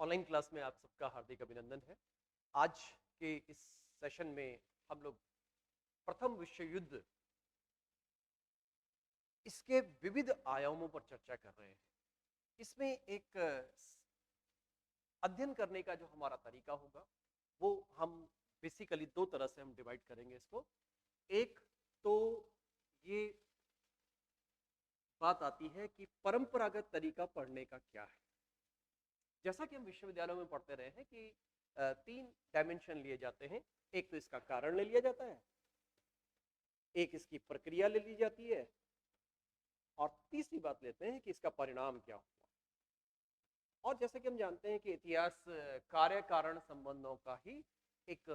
Online class में आप सबका हार्दिक अभिनंदन है। आज के इस सेशन में हम लोग प्रथम विश्व युद्ध इसके विविध आयामों पर चर्चा कर रहे हैं। इसमें एक अध्ययन करने का जो हमारा तरीका होगा वो हम बेसिकली दो तरह से हम डिवाइड करेंगे इसको। एक तो ये बात आती है कि परंपरागत तरीका पढ़ने का क्या है। जैसा कि हम विश्वविद्यालयों में पढ़ते रहे हैं कि तीन डायमेंशन लिए जाते हैं। एक तो इसका कारण ले लिया जाता है, एक इसकी प्रक्रिया ले ली जाती है, और तीसरी बात लेते हैं कि इसका परिणाम क्या हुआ। और जैसा कि हम जानते हैं कि इतिहास कार्य कारण संबंधों का ही एक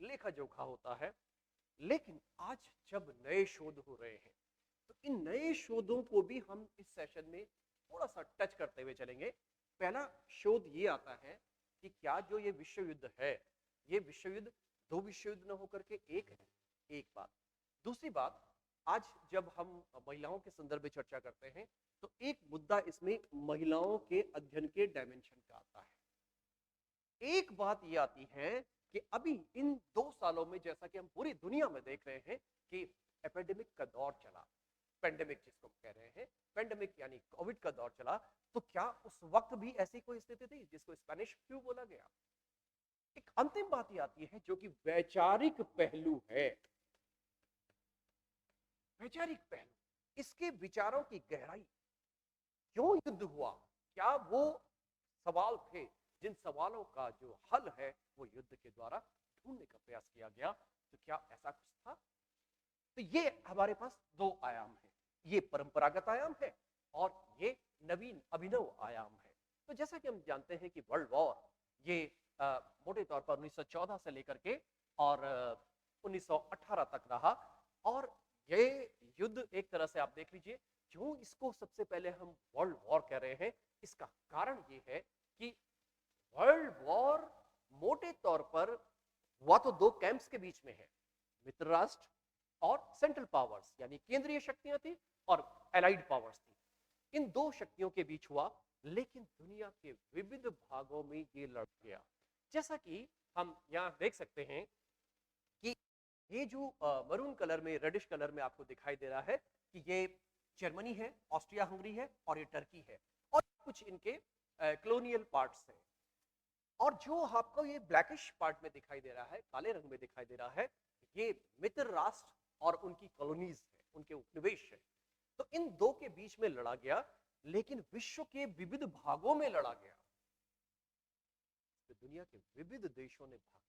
लेखा जोखा होता है। लेकिन आज जब नए शोध हो रहे हैं तो इन नए शोधों को भी हम इस सेशन में थोड़ा सा टच करते हुए चलेंगे। पहला शोध ये आता है कि क्या जो ये विश्व युद्ध है, ये विश्व युद्ध दो विश्व युद्ध न होकर के एक है। एक बात। दूसरी बात, आज जब हम महिलाओं के संदर्भ में चर्चा करते हैं तो एक मुद्दा इसमें महिलाओं के अध्ययन के डायमेंशन का आता है। एक बात ये आती है कि अभी इन 2 सालों में जैसा कि हम पूरी दुनिया में देख रहे हैं कि एपिडेमिक का दौर चला, पेंडेमिक जिसको कह रहे हैं, पेंडेमिक यानी कोविड का दौर चला, तो क्या उस वक्त भी ऐसी कोई स्थिति थी जिसको स्पेनिश फ्लू बोला गया। एक अंतिम बात ये आती है जो कि वैचारिक पहलू है। वैचारिक पहलू, इसके विचारों की गहराई, क्यों युद्ध हुआ, क्या वो सवाल थे जिन सवालों का जो हल है वो युद्ध के द्वारा ढूंढने का प्रयास किया गया। तो क्या ऐसा कुछ था। तो ये हमारे पास दो आयाम है, ये परंपरागत आयाम है और ये नवीन अभिनव आयाम है। तो जैसा कि हम जानते हैं कि वर्ल्ड वॉर ये मोटे तौर पर 1914 से लेकर के और 1918 तक रहा। और ये युद्ध एक तरह से आप देख लीजिए, क्यों इसको सबसे पहले हम वर्ल्ड वॉर कह रहे हैं, इसका कारण ये है कि वर्ल्ड वॉर मोटे तौर पर हुआ तो दो कैंप्स के बीच में है, मित्र राष्ट्र और सेंट्रल पावर्स यानी केंद्रीय शक्तियां थी और एलाइड पावर्स थी। इन दो शक्तियों के बीच हुआ, लेकिन दुनिया के विविध भागों में ये लड़ गया। जैसा कि हम यहाँ देख सकते हैं कि ये जो मरून कलर में, रेडिश कलर में आपको दिखाई दे रहा है कि ये जर्मनी है, ऑस्ट्रिया हंगरी है और ये टर्की है और कुछ इनके कॉलोनियल पार्ट्स हैं। और जो आपको ये ब्लैकिश पार्ट में दिखाई दे रहा है, काले रंग में दिखाई दे रहा है, ये मित्र राष्ट्र और उनकी कॉलोनीज है, उनके उपनिवेश है। तो इन दो के बीच में लड़ा गया, लेकिन विश्व के विविध भागों में लड़ा गया। तो दुनिया के विविध देशों ने भाग,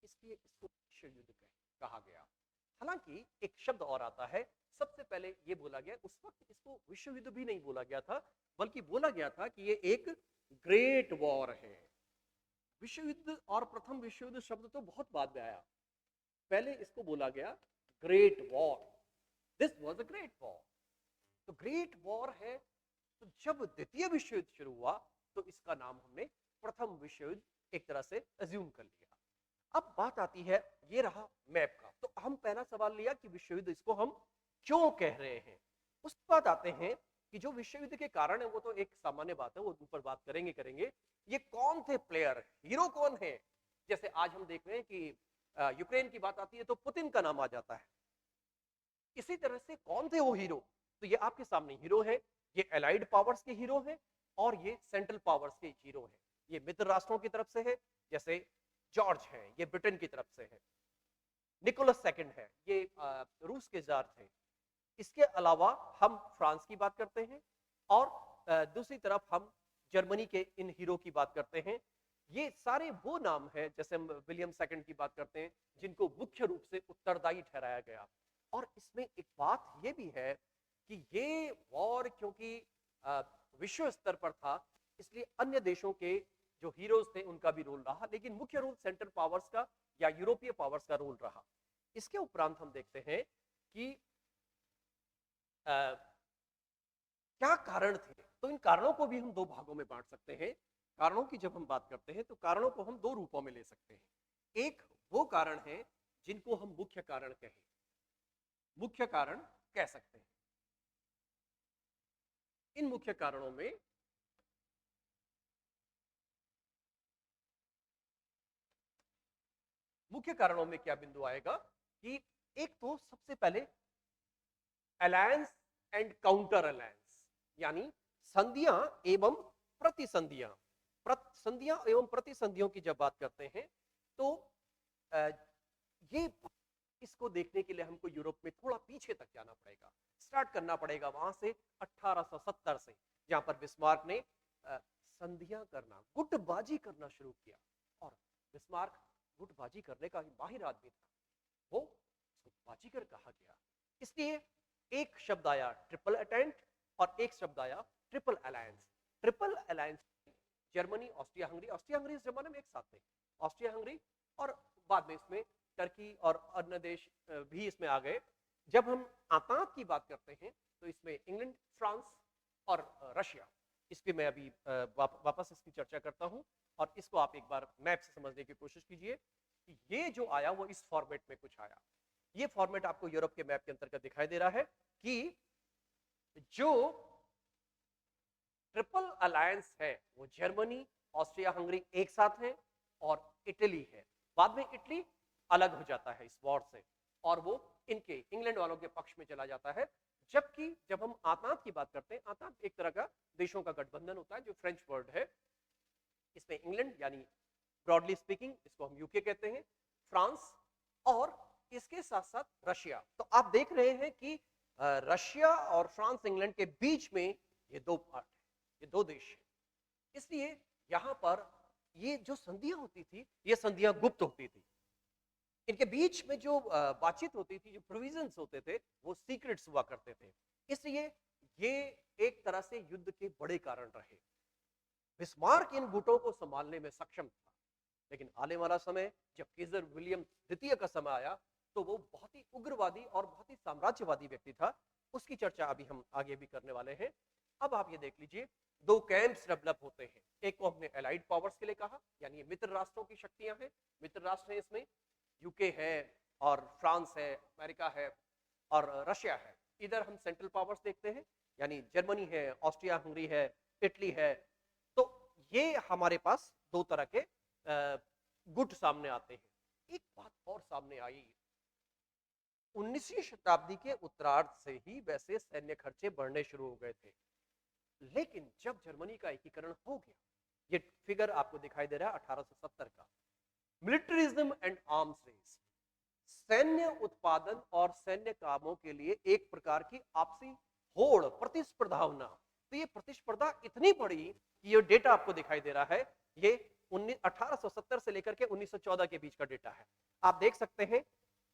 इसलिए इसको विश्व युद्ध कहा गया। हालांकि एक शब्द और आता है, सबसे पहले ये बोला गया, उस वक्त इसको विश्व युद्ध भी नहीं बोला गया था, बल्कि बोला गया था कि ये एक ग्रेट वॉर है। विश्व युद्ध और प्रथम विश्व युद्ध शब्द तो बहुत बाद में आया, पहले इसको बोला गया great war. This was a great war. तो ग्रेट वॉर है। तो जब द्वितीय विश्व युद्ध शुरू हुआ तो इसका नाम हमने प्रथम विश्व युद्ध एक तरह से अज्यूम कर लिया। अब बात आती है, ये रहा मैप का। तो हम पहला सवाल लिया कि विश्व युद्ध इसको हम क्यों कह रहे हैं। उसके बाद आते हैं कि जो विश्व युद्ध के कारण है वो तो एक सामान्य बात है, वो उन पर बात करेंगे। ये कौन थे प्लेयर, हीरो कौन है। जैसे आज हम देख रहे हैं कि यूक्रेन की बात आती है तो पुतिन का नाम आ जाता है। इसी तरह से कौन थे वो हीरो, तो ये आपके सामने हीरो है, ये एलाइड पावर्स के हीरो हैं और ये सेंट्रल पावर्स के हीरो हैं। ये मित्र राष्ट्रों की तरफ से है, जैसे जॉर्ज है, ये ब्रिटेन की तरफ से है। निकोलस सेकंड है, ये रूस के जार थे। इसके अलावा हम फ्रांस की बात करते हैं और दूसरी तरफ हम जर्मनी के इन हीरो की बात करते हैं। ये सारे वो नाम हैं, जैसे हम विलियम सेकंड की बात करते हैं, जिनको मुख्य रूप से उत्तरदायी ठहराया गया। और इसमें एक बात ये भी है कि ये वॉर क्योंकि विश्व स्तर पर था, इसलिए अन्य देशों के जो हीरोज थे उनका भी रोल रहा, लेकिन मुख्य रोल सेंट्रल पावर्स का या यूरोपीय पावर्स का रोल रहा। इसके उपरांत हम देखते हैं कि क्या कारण थे। तो इन कारणों को भी हम दो भागों में बांट सकते हैं। कारणों की जब हम बात करते हैं तो कारणों को हम दो रूपों में ले सकते हैं। एक वो कारण है जिनको हम मुख्य कारण कह सकते हैं। इन मुख्य कारणों में मुख्य कारणों में क्या बिंदु आएगा कि एक तो सबसे पहले अलायंस एंड काउंटर अलायंस, यानी संधियां एवं प्रतिसंधियां। संधियां एवं प्रतिसंधियों की जब बात करते हैं तो ये इसको देखने के लिए हमको यूरोप में थोड़ा पीछे तक जाना पड़ेगा, स्टार्ट करना पड़ेगा वहां से 1870 से, जहां पर बिस्मार्क ने संधियां करना, गुटबाजी करना शुरू किया। और बिस्मार्क गुटबाजी करने का माहिर आदमी था, वो बाजीगर कहा गया। इसलिए एक शब्द आया ट्रिपल अटेंट और एक शब्द आया triple alliance. Triple alliance Germany, Austria Hungary, Austria Hungary इस जमाने में एक साथ थे, ऑस्ट्रिया हंगरी, और बाद में इसमें टर्की और अन्य देश भी इसमें आ गए। जब हम आतांत की बात करते हैं तो इसमें इंग्लैंड, फ्रांस और रशिया, इसकी मैं अभी वापस इसकी चर्चा करता हूं। और इसको आप एक बार मैप से समझने की कोशिश कीजिए कि ये जो आया वो इस फॉर्मेट में कुछ आया। ये फॉर्मेट आपको यूरोप के मैप के अंतर्गत दिखाई दे रहा है कि जो ट्रिपल अलायंस है वो जर्मनी, ऑस्ट्रिया हंगरी एक साथ है और इटली है। बाद में इटली अलग हो जाता है इस वॉर से और वो इनके इंग्लैंड वालों के पक्ष में चला जाता है। जबकि जब हम आतांत की बात करते हैं, आतांत एक तरह का देशों का गठबंधन होता है जो फ्रेंच वर्ड है। इसमें इंग्लैंड यानी ब्रॉडली स्पीकिंग इसको हम यूके कहते हैं, फ्रांस और इसके साथ साथ रशिया। तो आप देख रहे हैं कि रशिया और फ्रांस इंग्लैंड के बीच में ये दो पार्ट है, ये दो देश है। इसलिए यहां पर ये जो संधियां होती थी ये संधियां गुप्त होती थी। इनके बीच में जो बातचीत होती थी, जो प्रोविजंस होते थे वो सीक्रेट्स हुआ करते थे। इसलिए ये एक तरह से युद्ध के बड़े कारण रहे। बिस्मार्क इन गुटों को संभालने में सक्षम था, लेकिन आने वाला समय जब केजर विलियम द्वितीय का समय आया तो वो बहुत ही उग्रवादी और बहुत ही साम्राज्यवादी व्यक्ति था। उसकी चर्चा अभी हम आगे भी करने वाले हैं। अब आप ये देख लीजिए, दो कैंप्स डेवलप होते हैं। एक को हमने एलाइड पावर्स के लिए कहा, यानी मित्र राष्ट्रों की शक्तियां हैं। मित्र राष्ट्र हैं, इसमें यूके है और फ्रांस है, अमेरिका है और रशिया है। इधर हम सेंट्रल पावर्स देखते हैं, यानी जर्मनी है, ऑस्ट्रिया हंगरी है, इटली है। तो ये हमारे पास दो तरह के गुट सामने आते हैं। एक बात और सामने आई, 19वीं शताब्दी के उत्तरार्ध से ही वैसे सैन्य खर्चे बढ़ने शुरू हो गए थे, लेकिन जब जर्मनी का एकीकरण हो गया, ये फिगर आपको दिखाई दे रहा है 1870 का, मिलिटरिज्म एंड आर्म्स रेस, सैन्य उत्पादन और सैन्य कामों के लिए एक प्रकार की आपसी होड़, प्रतिस्पर्धा होना। तो ये प्रतिस्पर्धा इतनी बड़ी कि ये डेटा आपको दिखाई दे रहा है, ये 1870 से लेकर के 1914 के बीच का डेटा है। आप देख सकते हैं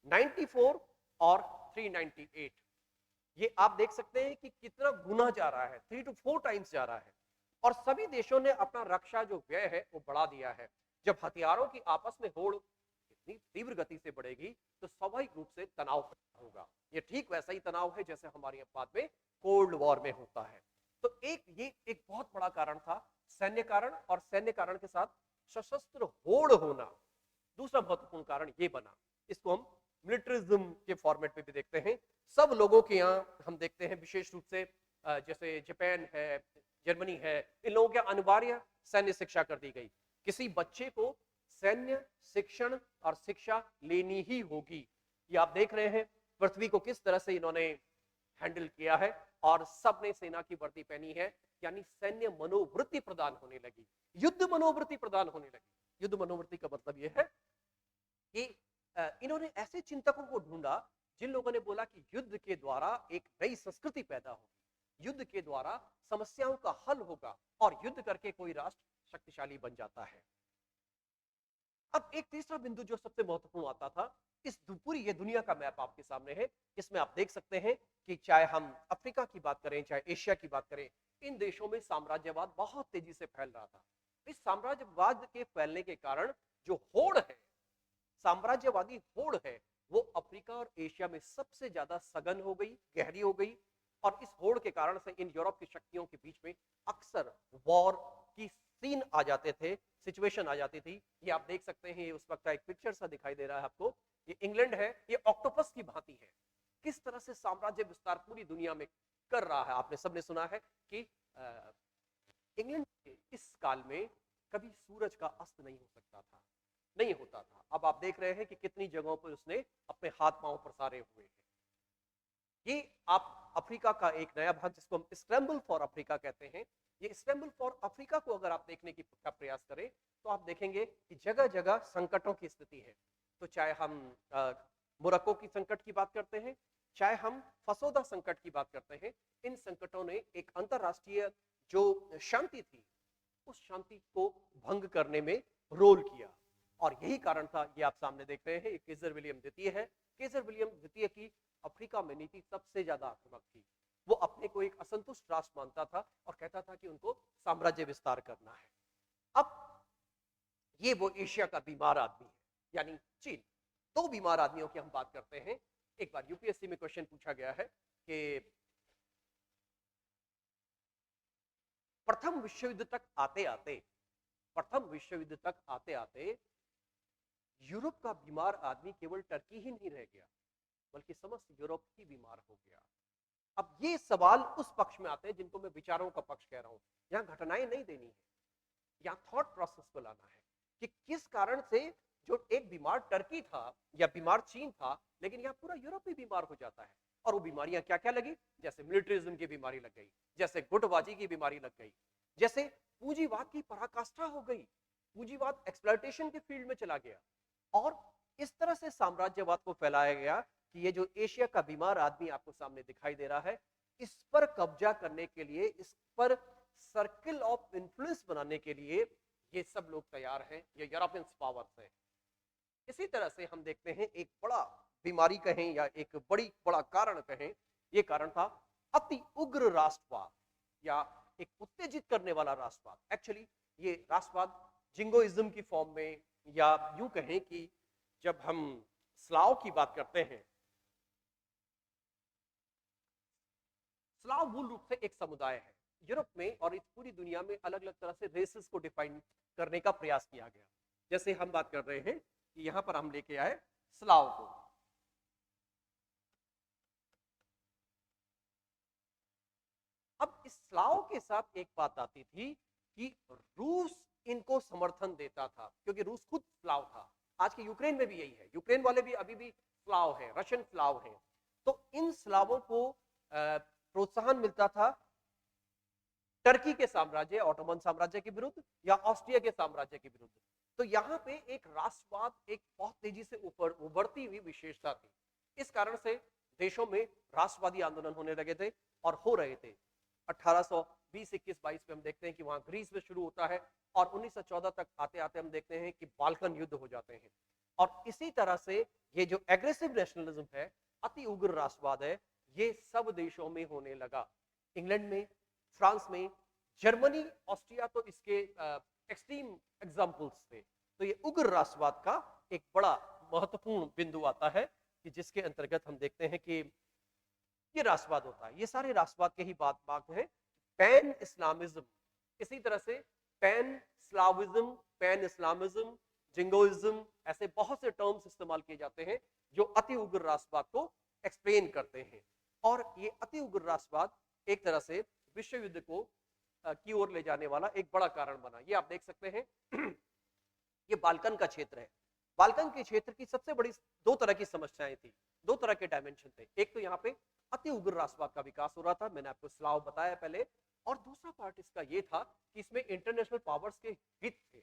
94 और 398, ये आप देख सकते हैं कि कितना गुना जा रहा है, 3 to 4 टाइम्स जा रहा है। और सभी देशों ने अपना रक्षा जो व्यय है वो बढ़ा दिया है। जब हथियारों की आपस में होड़ इतनी तीव्र गति से बढ़ेगी तो स्वाभाविक रूप से तनाव पैदा होगा। ये ठीक वैसा ही तनाव है जैसे हमारे बाद में कोल्ड वॉर में होता है। तो ये एक बहुत बड़ा कारण था, सैन्य कारण, और सैन्य कारण के साथ सशस्त्र होड़ होना दूसरा महत्वपूर्ण कारण ये बना। इसको हम मिलिटरिज्म के फॉर्मेट में भी देखते हैं। सब लोगों के यहाँ हम देखते हैं, विशेष रूप से जैसे जापान है, जर्मनी है, इन लोगों के अनिवार्य सैन्य शिक्षा कर दी गई। किसी बच्चे को सैन्य शिक्षण और शिक्षा लेनी ही होगी। ये आप देख रहे हैं पृथ्वी को किस तरह से इन्होंने हैंडल किया है, और सबने सेना की वर्दी पहनी है, यानी सैन्य मनोवृत्ति प्रदान होने लगी, युद्ध मनोवृत्ति प्रदान होने लगी। युद्ध मनोवृत्ति का मतलब यह है कि इन्होंने ऐसे चिंतकों को ढूंढा जिन लोगों ने बोला कि युद्ध के द्वारा एक नई संस्कृति पैदा होगी, युद्ध के द्वारा समस्याओं का हल होगा और युद्ध करके कोई राष्ट्र शक्तिशाली बन जाता है। अब एक तीसरा बिंदु जो सबसे महत्वपूर्ण आता था, इस पूरी ये दुनिया का मैप आपके सामने है, इसमें आप देख सकते हैं कि चाहे हम अफ्रीका की बात करें, चाहे एशिया की बात करें, इन देशों में साम्राज्यवाद बहुत तेजी से फैल रहा था। इस साम्राज्यवाद के फैलने के कारण जो होड़ है, साम्राज्यवादी होड़ है, वो अफ्रीका और एशिया में सबसे ज्यादा सघन हो गई, गहरी हो गई। और इस होड़ के कारण से इन यूरोप की शक्तियों के बीच में अक्सर वॉर की सीन आ जाते थे, सिचुएशन आ जाती थी। ये आप देख सकते हैं, उस वक्त का एक पिक्चर सा दिखाई दे रहा है आपको। ये इंग्लैंड है, ये ऑक्टोपस की भांति है, किस तरह से साम्राज्य विस्तार पूरी दुनिया में कर रहा है। आपने सबने सुना है कि इंग्लैंड के इस काल में कभी सूरज का अस्त नहीं हो सकता था, नहीं होता था। अब आप देख रहे हैं कि कितनी जगहों पर उसने अपने हाथ पांव प्रसारे हुए हैं। ये आप अफ्रीका का एक नया भाग जिसको हम स्क्रैम्बल फॉर अफ्रीका कहते हैं, ये स्क्रैम्बल फॉर अफ्रीका को अगर आप देखने का प्रयास करें तो आप देखेंगे कि जगह जगह संकटों की स्थिति है। तो चाहे हम मोरक्को की संकट की बात करते हैं, चाहे हम फसोदा संकट की बात करते हैं, इन संकटों ने एक अंतरराष्ट्रीय जो शांति थी उस शांति को भंग करने में रोल किया। और यही कारण था, ये आप सामने देख रहे हैं, केसर विलियम द्वितीय है। केसर विलियम द्वितीय की अफ्रीका में नीति सबसे ज्यादा आक्रामक थी। वो अपने को एक असंतुष्ट राष्ट्र मानता था और कहता था कि उनको साम्राज्य विस्तार करना है। अब ये वो एशिया का बीमार आदमी है, यानी चीन। दो बीमार आदमियों की हम बात करते हैं। एक बार यूपीएससी में क्वेश्चन पूछा गया है कि प्रथम विश्व युद्ध तक आते आते यूरोप का बीमार आदमी केवल टर्की ही नहीं रह गया, बल्कि समस्त यूरोप ही बीमार हो गया। अब ये सवाल उस पक्ष में आते हैं जिनको मैं विचारों का पक्ष कह रहा हूं। यहां घटनाएं नहीं देनी है, यहां थॉट प्रोसेस को लाना है कि किस कारण से जो एक बीमार टर्की था या बीमार चीन था, लेकिन यहां पूरा यूरोप ही बीमार हो जाता है। और वो बीमारियां क्या क्या लगी? जैसे मिलिट्रिज्म की बीमारी लग गई, जैसे गुटबाजी की बीमारी लग गई, जैसे पूंजीवाद की पराकाष्ठा हो गई, पूंजीवाद एक्सप्लॉयटेशन के फील्ड में चला गया। और इस तरह से साम्राज्यवाद को फैलाया गया कि ये जो एशिया का बीमार आदमी आपको सामने दिखाई दे रहा है, इस पर कब्जा करने के लिए, इस पर सर्किल ऑफ इन्फ्लुएंस बनाने के लिए ये सब लोग तैयार हैं, ये यूरोपियन पावर्स हैं। इसी तरह से हम देखते हैं एक बड़ा बीमारी कहें या एक बड़ा कारण कहें, ये कारण था अति उग्र राष्ट्रवाद या एक उत्तेजित करने वाला राष्ट्रवाद। एक्चुअली ये राष्ट्रवाद जिंगोइज्म की फॉर्म में, या यूं कहें कि जब हम स्लाव की बात करते हैं, स्लाव मूल रूप से एक समुदाय है। यूरोप में और इस पूरी दुनिया में अलग अलग तरह से रेसेस को डिफाइन करने का प्रयास किया गया। जैसे हम बात कर रहे हैं कि यहां पर हम लेके आए स्लाव को। अब इस स्लाव के साथ एक बात आती थी कि रूस इनको समर्थन देता था, क्योंकि रूस खुद स्लाव था। आज के यूक्रेन में भी यही है, यूक्रेन वाले भी अभी भी स्लाव है, रशियन स्लाव है। तो इन स्लावों को प्रोत्साहन मिलता था टर्की के साम्राज्य, ऑटोमन साम्राज्य के विरुद्ध या ऑस्ट्रिया के साम्राज्य के विरुद्ध। तो यहाँ पे एक राष्ट्रवाद एक बहुत तेजी से ऊपर उभरती हुई विशेषता थी। इस कारण से देशों में राष्ट्रवादी आंदोलन होने लगे थे और हो रहे थे। 1820, 21, 22 में हम देखते हैं कि वहां ग्रीस में शुरू होता है और 1914 तक आते आते हम देखते हैं कि बाल्कन युद्ध हो जाते हैं। और इसी तरह से ये जो एग्रेसिव नेशनलिज्म है, अति उग्र राष्ट्रवाद है, ये सब देशों में होने लगा। इंग्लैंड में, फ्रांस में, जर्मनी, ऑस्ट्रिया तो इसके एक्सट्रीम एग्जाम्पल्स थे। तो ये उग्र राष्ट्रवाद का एक बड़ा महत्वपूर्ण बिंदु आता है कि जिसके अंतर्गत हम देखते हैं कि ये राष्ट्रवाद होता है। ये सारे राष्ट्रवाद के ही बात है। पैन इस्लामिज्म, इसी तरह से पैन स्लाविज्म, पैन इस्लामिज्म, जिंगोइज्म, ऐसे बहुत से टर्म्स इस्तेमाल किए जाते हैं जो अति उग्र राष्ट्रवाद को एक्सप्लेन करते हैं। और ये अति उग्र राष्ट्रवाद एक तरह से विश्व युद्ध को की ओर ले जाने वाला एक बड़ा कारण बना। ये आप देख सकते हैं ये बाल्कन का क्षेत्र है। बाल्कन के क्षेत्र की सबसे बड़ी दो तरह की समस्याएं थी, दो तरह के डायमेंशन थे। एक तो यहाँ पे अति उग्र राष्ट्रवाद का विकास हो रहा था, मैंने आपको स्लाव बताया पहले, और दूसरा पार्ट इसका ये था कि इसमें इंटरनेशनल पावर्स के हित थे।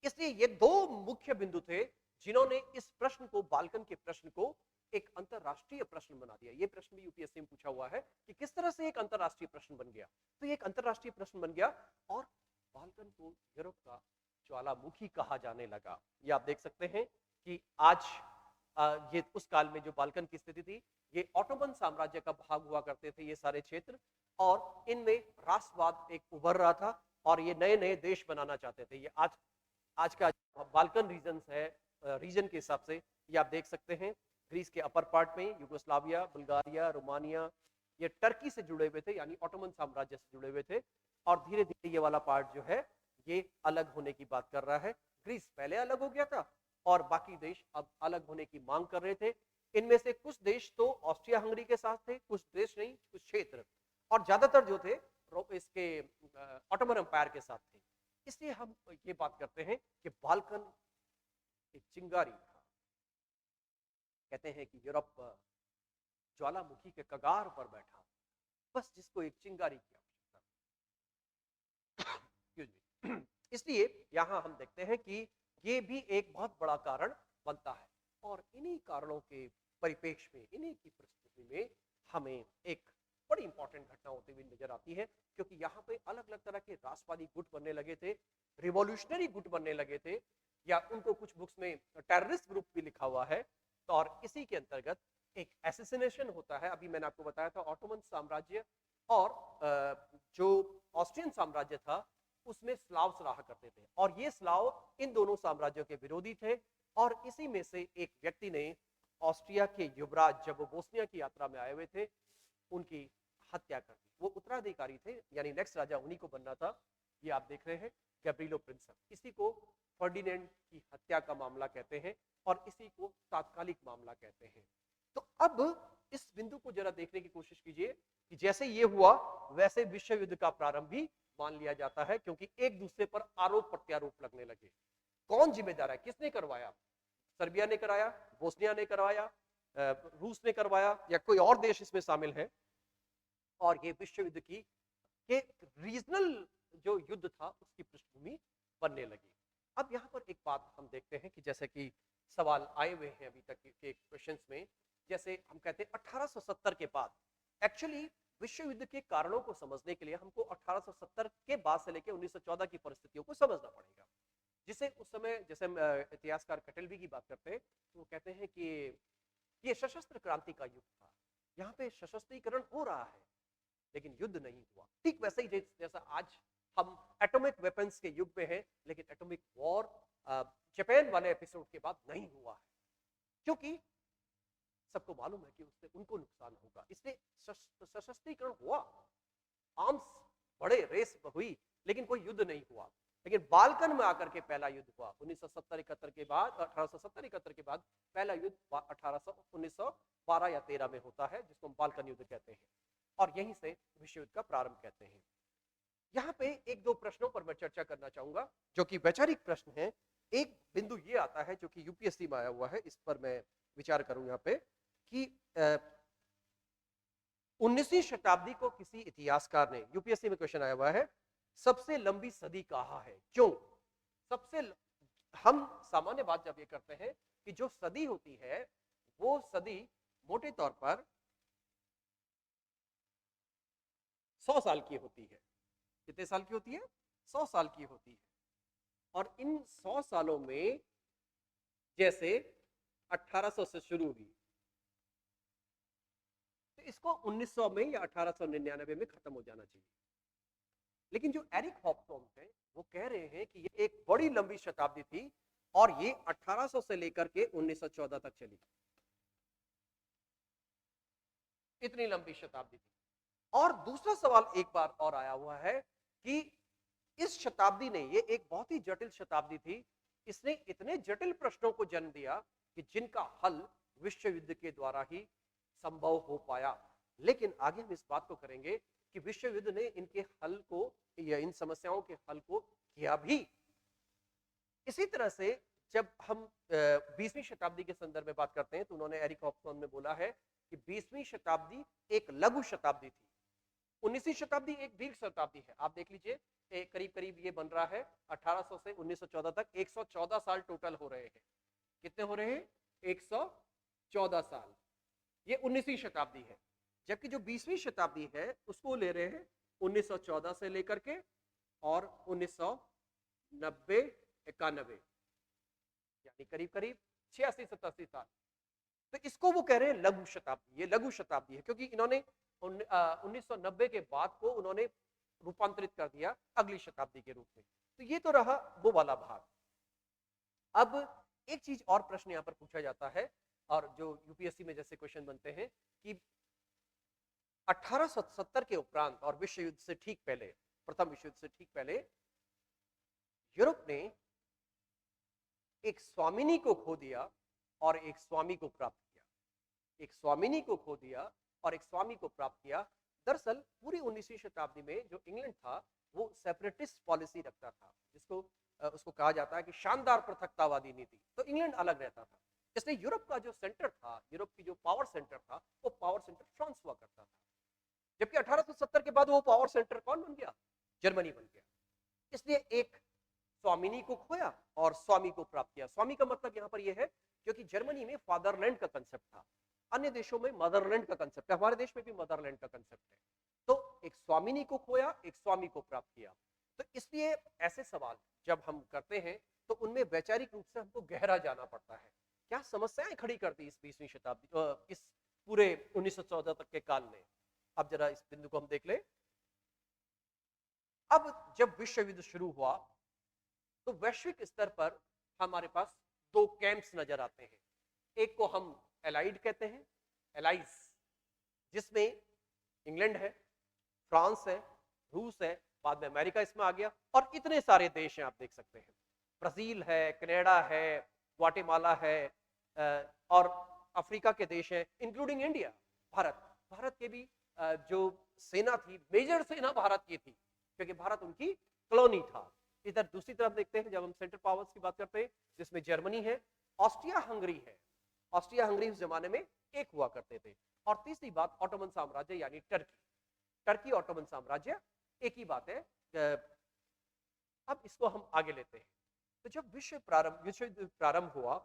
इसलिए ये दो मुख्य बिंदु थे जिन्होंने इस प्रश्न को, बाल्कन के प्रश्न को एक अंतरराष्ट्रीय प्रश्न बना दिया। ये प्रश्न भी यूपीएससी में पूछा हुआ है कि किस तरह से एक अंतरराष्ट्रीय प्रश्न बन गया। तो ये एक अंतरराष्ट्रीय प्रश्न बन गया और बाल्कन को यूरोप का ज्वालामुखी कहा जाने लगा। ये आप देख सकते हैं कि आज ये उस काल में जो बाल्कन की स्थिति थी, ये ऑटोमन साम्राज्य का भाग हुआ करते थे ये सारे क्षेत्र, और इनमें राष्ट्रवाद एक उभर रहा था और ये नए नए देश बनाना चाहते थे। ये आज का बाल्कन रीजन के हिसाब से ये आप देख सकते हैं। ग्रीस के अपर पार्ट में यूगोस्लाविया, बुल्गारिया, रोमानिया, ये टर्की से जुड़े हुए थे, यानी ऑटोमन साम्राज्य से जुड़े हुए थे। और धीरे धीरे ये वाला पार्ट जो है ये अलग होने की बात कर रहा है। ग्रीस पहले अलग हो गया था और बाकी देश अब अलग होने की मांग कर रहे थे। इनमें से कुछ देश तो ऑस्ट्रिया हंगरी के साथ थे, कुछ देश नहीं, कुछ क्षेत्र, और ज्यादातर जो थे इसके ऑटोमन एम्पायर के साथ थे। इसलिए हम ये बात करते हैं कि बाल्कन एक चिंगारी था। कहते हैं कि यूरोप ज्वालामुखी के कगार पर बैठा, बस जिसको एक चिंगारी की आवश्यकता। इसलिए यहां हम देखते हैं कि ये भी एक बहुत बड़ा कारण बनता है, और इन्हीं कारणों के परिप्रेक्ष्य में, इन्हीं की परिस्थिति में हमें एक बड़ी इंपॉर्टेंट घटना होती हुई नजर आती है, क्योंकि यहाँ पे अलग अलग तरह के राष्ट्रवादी गुट बनने लगे थे, रिवॉल्यूशनरी गुट बनने लगे थे, या उनको कुछ बुक्स में टेररिस्ट ग्रुप भी लिखा हुआ है। तो और इसी के अंतर्गत एक एसेसिनेशन होता है। अभी मैंने आपको बताया था ऑटोमन साम्राज्य और जो ऑस्ट्रियन साम्राज्य था उसमें स्लाव्स रहा करते थे, और ये स्लाव इन दोनों साम्राज्यों के विरोधी थे। और इसी में से एक व्यक्ति ने ऑस्ट्रिया के युवराज, जब वो बोस्निया की यात्रा में आए हुए थे, उनकी हत्या कर दी। वो उत्तराधिकारी थे, यानी नेक्स्ट राजा उन्हीं को बनना था। ये आप देख रहे हैं गैब्रिलो प्रिंसेप। इसी को फर्डिनेंड की हत्या का मामला कहते हैं, और इसी को तात्कालिक मामला कहते हैं। तो अब इस बिंदु को जरा देखने की कोशिश कीजिए कि जैसे ये हुआ वैसे विश्व युद्ध का प्रारंभ भी मान लिया जाता है, क्योंकि एक दूसरे पर आरोप प्रत्यारोप लगने लगे। कौन जिम्मेदार है, किसने करवाया? सर्बिया ने कराया, बोस्निया ने करवाया, रूस ने करवाया, या कोई और देश इसमें शामिल है? और ये विश्व युद्ध की के रीजनल जो युद्ध था उसकी पृष्ठभूमि बनने लगी। अब यहाँ पर एक बात हम देखते हैं कि जैसे कि सवाल आए हुए हैं अभी तक के क्वेश्चंस में, जैसे हम कहते हैं 1870 के बाद, एक्चुअली विश्व युद्ध के कारणों को समझने के लिए हमको 1870 के बाद से लेकर 1914 की परिस्थितियों को समझना पड़ेगा, जिसे उस समय, जैसे हम इतिहासकार कटेलवी की बात करते हैं, तो वो कहते हैं कि ये सशस्त्र क्रांति का युग था। यहाँ पे सशस्त्रीकरण हो रहा है लेकिन युद्ध नहीं हुआ। ठीक वैसे ही जैसा आज हम एटॉमिक वेपन्स के युग में हैं, लेकिन एटॉमिक वॉर जापान वाले एपिसोड के बाद नहीं हुआ है, क्योंकि सबको मालूम है कि उससे उनको नुकसान होगा। इसलिए सशस्त्रीकरण हुआ, आर्म्स बड़े, रेस हुई, लेकिन कोई युद्ध नहीं हुआ। लेकिन बाल्कन में आकर के पहला युद्ध हुआ 1970-71 के बाद, 1870-71 के बाद पहला युद्ध 1912 या 13 में होता है, जिसको हम बाल्कन युद्ध कहते हैं, और यहीं से विश्व युद्ध का प्रारंभ कहते हैं। यहाँ पे एक दो प्रश्नों पर मैं चर्चा करना चाहूंगा जो कि वैचारिक प्रश्न है। एक बिंदु ये आता है जो कि यूपीएससी में आया हुआ है, इस पर मैं विचार करूं यहाँ पे कि 19वीं शताब्दी को किसी इतिहासकार ने, यूपीएससी में क्वेश्चन आया हुआ है, सबसे लंबी सदी कहा है, क्यों? हम सामान्य बात जब ये करते हैं कि जो सदी होती है वो सदी मोटे तौर पर 100 साल की होती है। कितने साल की होती है? 100 साल की होती है। और इन 100 सालों में जैसे 1800 से शुरू हुई, तो इसको 1900 में या 1899 में खत्म हो जाना चाहिए। लेकिन जो एरिक हॉब्सबॉम है वो कह रहे हैं कि ये एक बड़ी लंबी शताब्दी थी, और ये 1800 से लेकर के 1914 तक चली। इतनी लंबी शताब्दी थी। और दूसरा सवाल एक बार और आया हुआ है कि इस शताब्दी ने, ये एक बहुत ही जटिल शताब्दी थी, इसने इतने जटिल प्रश्नों को जन्म दिया कि जिनका हल विश्व युद्ध के द्वारा ही संभव हो पाया। लेकिन आगे हम इस बात को करेंगे कि विश्व युद्ध ने इनके हल को, या इन समस्याओं के हल को किया भी। इसी तरह से जब हम 20वीं शताब्दी के संदर्भ में बात करते हैं, तो उन्होंने एरिक हॉब्सबॉम ने बोला है कि 20वीं शताब्दी एक लघु शताब्दी थी, 19वीं शताब्दी एक दीर्घ शताब्दी है। आप देख लीजिए, करीब करीब ये बन रहा है 1800 से 1914 तक 114 साल टोटल हो रहे हैं। कितने हो रहे हैं? 114 साल। ये 19वीं शताब्दी है। जबकि जो 20वीं शताब्दी है उसको ले रहे हैं 1914 से लेकर के और 1990 91, यानी करीब करीब 86-87 साल। तो इसको वो कह रहे हैं लघु शताब्दी। ये लघु शताब्दी है क्योंकि इन्होंने 1990 के बाद को उन्होंने रूपांतरित कर दिया अगली शताब्दी के रूप में। तो ये तो रहा वो वाला भाग। अब एक चीज और प्रश्न यहां पर पूछा जाता है, और जो यूपीएससी में जैसे क्वेश्चन बनते हैं कि 1870 के उपरांत और विश्व युद्ध से ठीक पहले, प्रथम विश्व युद्ध से ठीक पहले, यूरोप ने एक स्वामिनी को खो दिया और एक स्वामी को प्राप्त किया। एक स्वामिनी को खो दिया और एक स्वामी को प्राप्त किया। दरअसल पूरी 19वीं शताब्दी में जो इंग्लैंड था वो सेपरेटिस्ट पॉलिसी रखता था, जिसको उसको कहा जाता है कि शानदार पृथकतावादी नीति। तो इंग्लैंड अलग रहता था, इसलिए यूरोप का जो सेंटर था, यूरोप की जो पावर सेंटर था, वो पावर सेंटर फ्रांस हुआ करता था। जबकि 1870 के बाद वो पावर सेंटर कौन बन गया? जर्मनी बन गया। इसलिए एक स्वामिनी को खोया और स्वामी को प्राप्त किया। स्वामी का मतलब यहाँ पर यह है क्योंकि जर्मनी में फादरलैंड का कंसेप्ट था, अन्य देशों में मदरलैंड का कंसेप्ट है, हमारे देश में भी मदरलैंड का कंसेप्ट है। तो एक स्वामिनी को खोया, एक स्वामी को प्राप्त किया। तो इसलिए ऐसे सवाल जब हम करते हैं तो उनमें वैचारिक रूप से हमको गहरा जाना पड़ता है। क्या समस्याएं खड़ी कर दी इस 20वीं शताब्दी, इस पूरे 1914 तक के काल में? अब जरा इस बिंदु को हम देख लें। अब जब विश्व युद्ध शुरू हुआ तो वैश्विक स्तर पर हमारे पास दो कैंप्स नजर आते हैं। एक को हम एलाइड कहते हैं, एलाइज, जिसमें इंग्लैंड है, फ्रांस है, रूस है, बाद में अमेरिका इसमें आ गया, और इतने सारे देश हैं आप देख सकते हैं। ब्राजील है, कनाडा है, ग्वाटेमाला है, और अफ्रीका के देश हैं, इंक्लूडिंग इंडिया, भारत के भी जो सेना थी, मेजर सेना भारत की थी, क्योंकि भारत उनकी कॉलोनी था। इधर दूसरी तरफ देखते हैं, जब हम सेंट्रल पावर्स की बात करते हैं, जिसमें जर्मनी है, ऑस्ट्रिया हंगरी है। ऑस्ट्रिया हंगरी उस जमाने में एक हुआ करते थे। और तीसरी बात ऑटोमन साम्राज्य यानी टर्की ऑटोमन साम्राज्य, एक ही बात है। अब इसको हम आगे लेते हैं। तो जब विश्व प्रारंभ हुआ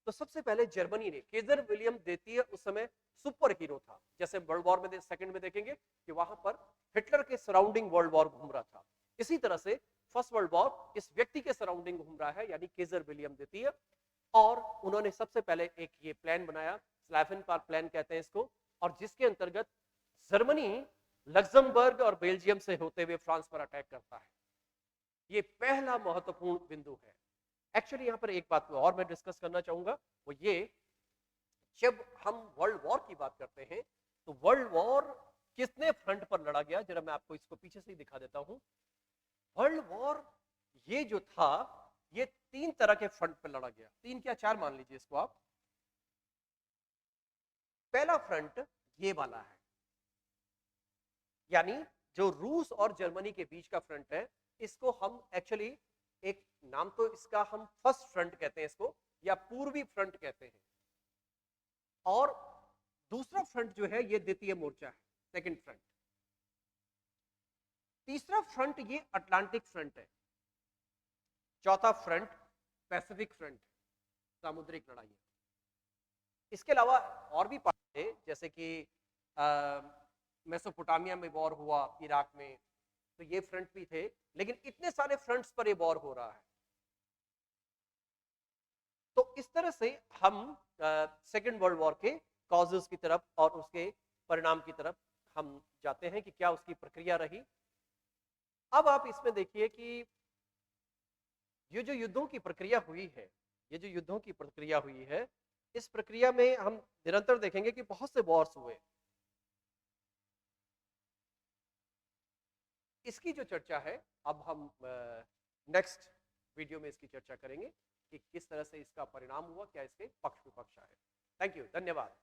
तो सबसे पहले जर्मनी ने, केजर विलियम द्वितीय उस समय सुपर हीरो था। जैसे वर्ल्ड वॉर में सेकंड में देखेंगे कि वहां पर हिटलर के सराउंडिंग वर्ल्ड वॉर घूम रहा था, इसी तरह से फर्स्ट वर्ल्ड वॉर इस व्यक्ति के सराउंडिंग घूम रहा है, यानी केजर विलियम द्वितीय। और उन्होंने सबसे पहले एक ये प्लान बनाया, स्लैफन प्लान कहते हैं इसको, और जिसके अंतर्गत जर्मनी लग्जमबर्ग और बेल्जियम से होते हुए फ्रांस पर अटैक करता है। ये पहला महत्वपूर्ण बिंदु है। एक्चुअली यहाँ पर एक बात और मैं डिस्कस करना चाहूंगा, वो ये, जब हम वर्ल्ड वॉर की बात करते हैं तो वर्ल्ड वॉर कितने फ्रंट पर लड़ा गया, जरा मैं आपको इसको पीछे से ही दिखा देता हूं। वर्ल्ड वॉर ये जो था, ये 3 तरह के फ्रंट पर लड़ा गया, 3 क्या 4 मान लीजिए इसको आप। पहला फ्रंट ये वाला है, यानी जो रूस और जर्मनी के बीच का फ्रंट है, इसको हम एक्चुअली एक नाम तो इसका हम फर्स्ट फ्रंट कहते हैं इसको, या पूर्वी फ्रंट कहते हैं। और दूसरा फ्रंट जो है ये द्वितीय मोर्चा है, सेकंड फ्रंट। तीसरा फ्रंट ये अटलांटिक फ्रंट है। चौथा फ्रंट पैसिफिक फ्रंट, सामुद्रिक लड़ाई। इसके अलावा और भी पार्ट थे, जैसे कि मेसोपोटामिया में वॉर हुआ, इराक में, तो ये फ्रंट भी थे। लेकिन इतने सारे फ्रंट्स पर ये वॉर हो रहा है, तो इस तरह से हम सेकेंड वर्ल्ड वॉर के कॉजेस की तरफ और उसके परिणाम की तरफ हम जाते हैं कि क्या उसकी प्रक्रिया रही। अब आप इसमें देखिए कि ये जो युद्धों की प्रक्रिया हुई है, ये जो युद्धों की प्रक्रिया हुई है, इस प्रक्रिया में हम निरंतर देखेंगे कि बहुत से वॉर्स हुए। इसकी जो चर्चा है अब हम नेक्स्ट वीडियो में इसकी चर्चा करेंगे कि किस तरह से इसका परिणाम हुआ, क्या इसके पक्ष विपक्ष आए। थैंक यू, धन्यवाद।